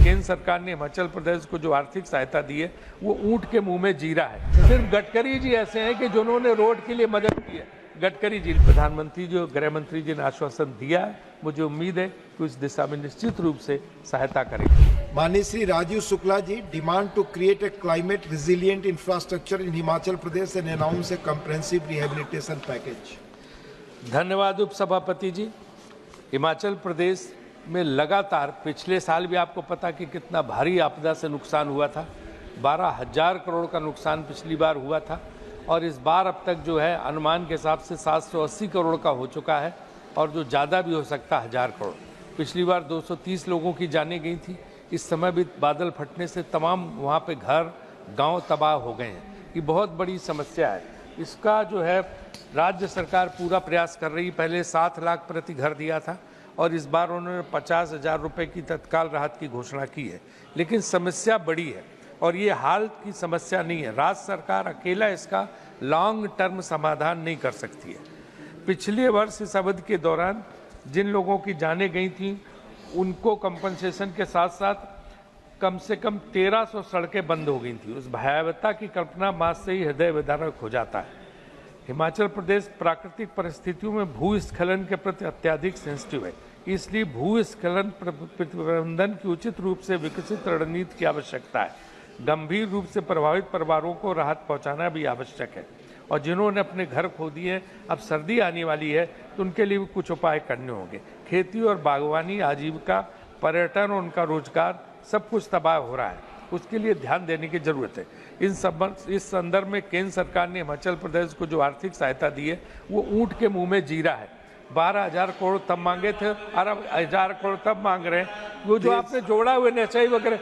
केंद्र सरकार ने हिमाचल प्रदेश को जो आर्थिक सहायता दी है वो ऊंट के मुंह में जीरा है। सिर्फ गडकरी जी ऐसे हैं कि जिन्होंने रोड के लिए मदद की है। गडकरी जी, प्रधानमंत्री जो गृह मंत्री जी ने आश्वासन दिया है, मुझे उम्मीद है कि इस दिशा में निश्चित रूप से सहायता करेंगे। माननीय Shri Rajiv Shukla ji, demand to create a climate resilient infrastructure in Himachal Pradesh and announce a comprehensive rehabilitation package. धन्यवाद उपसभापति जी। हिमाचल प्रदेश में लगातार पिछले साल भी आपको पता कि कितना भारी आपदा से नुकसान हुआ था। 12,000 करोड़ का नुकसान पिछली बार हुआ था और इस बार अब तक जो है अनुमान के हिसाब से 780 करोड़ का हो चुका है और जो ज़्यादा भी हो सकता है 1000 करोड़। पिछली बार 230 लोगों की जानें गई थी। इस समय भी बादल फटने से तमाम वहाँ पे घर गांव तबाह हो गए हैं। ये बहुत बड़ी समस्या है। इसका जो है राज्य सरकार पूरा प्रयास कर रही। पहले 7 लाख प्रति घर दिया था और इस बार उन्होंने 50,000 रुपये की तत्काल राहत की घोषणा की है। लेकिन समस्या बड़ी है और ये हाल की समस्या नहीं है। राज्य सरकार अकेला इसका लॉन्ग टर्म समाधान नहीं कर सकती है। पिछले वर्ष इस अवधि के दौरान जिन लोगों की जानें गई थी उनको कंपनसेशन के साथ साथ कम से कम 1300 सड़कें बंद हो गई थी। उस भयावहता की कल्पना मात्र से ही हृदय विदारक हो जाता है। हिमाचल प्रदेश प्राकृतिक परिस्थितियों में भूस्खलन के प्रति अत्यधिक सेंसिटिव है, इसलिए भूस्खलन प्रबंधन की उचित रूप से विकसित रणनीति की आवश्यकता है। गंभीर रूप से प्रभावित परिवारों को राहत पहुंचाना भी आवश्यक है और जिन्होंने अपने घर खो दिए, अब सर्दी आने वाली है तो उनके लिए भी कुछ उपाय करने होंगे। खेती और बागवानी, आजीविका, पर्यटन और उनका रोजगार सब कुछ तबाह हो रहा है। उसके लिए ध्यान देने की जरूरत है। इस संदर्भ में केंद्र सरकार ने हिमाचल प्रदेश को जो आर्थिक सहायता दी है वो ऊंट के मुंह में जीरा है। 12,000 करोड़ तब मांगे थे और अब 1,000 करोड़ तब मांग रहे हैं। वो जो आपने जोड़ा हुए नचाई वगैरह,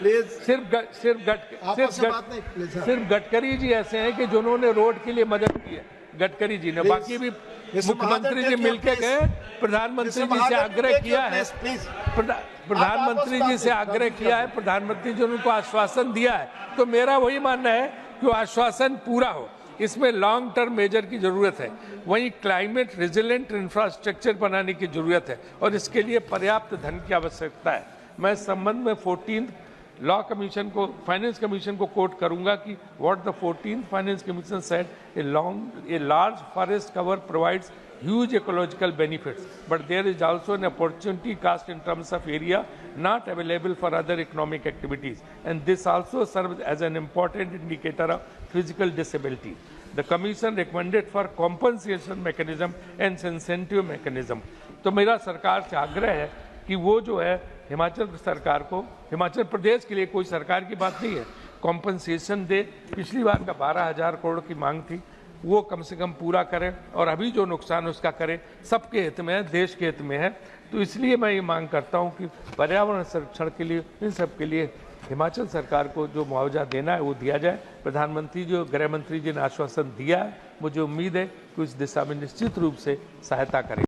सिर्फ गडकरी जी ऐसे हैं कि जिन्होंने रोड के लिए मदद की है। गडकरी जी ने, बाकी भी मुख्यमंत्री जी मिलके गए, प्रधानमंत्री जी से आग्रह किया है, प्रधानमंत्री जी से आग्रह किया है, प्रधानमंत्री जी ने उनको आश्वासन दिया है। तो मेरा वही मानना है कि आश्वासन पूरा हो। इसमें लॉन्ग टर्म मेजर की जरूरत है। वहीं क्लाइमेट रेजिलेंट इंफ्रास्ट्रक्चर बनाने की जरूरत है और इसके लिए पर्याप्त धन की आवश्यकता है। मैं इस संबंध में 14th लॉ कमीशन को, फाइनेंस कमीशन को कोट करूंगा कि what the 14th finance commission said, a large forest cover provides huge ecological benefits, but there is also an opportunity cost in terms of area not available for other economic activities, and this also serves as an important indicator of physical disability. The Commission recommended for compensation mechanism and incentive mechanism. तो मेरा सरकार से आग्रह है कि वो जो है हिमाचल सरकार को, हिमाचल प्रदेश के लिए कोई सरकार की बात नहीं है, कॉम्पनसेशन दे। पिछली बार का 12,000 करोड़ की मांग थी, वो कम से कम पूरा करें और अभी जो नुकसान उसका करें। सबके हित में है, देश के हित में है। तो इसलिए मैं ये मांग करता हूँ कि पर्यावरण संरक्षण के लिए, इन सब के लिए हिमाचल सरकार को जो मुआवजा देना है वो दिया जाए। प्रधानमंत्री जो गृह मंत्री जी ने आश्वासन दिया है, मुझे उम्मीद है कि इस दिशा में निश्चित रूप से सहायता करें।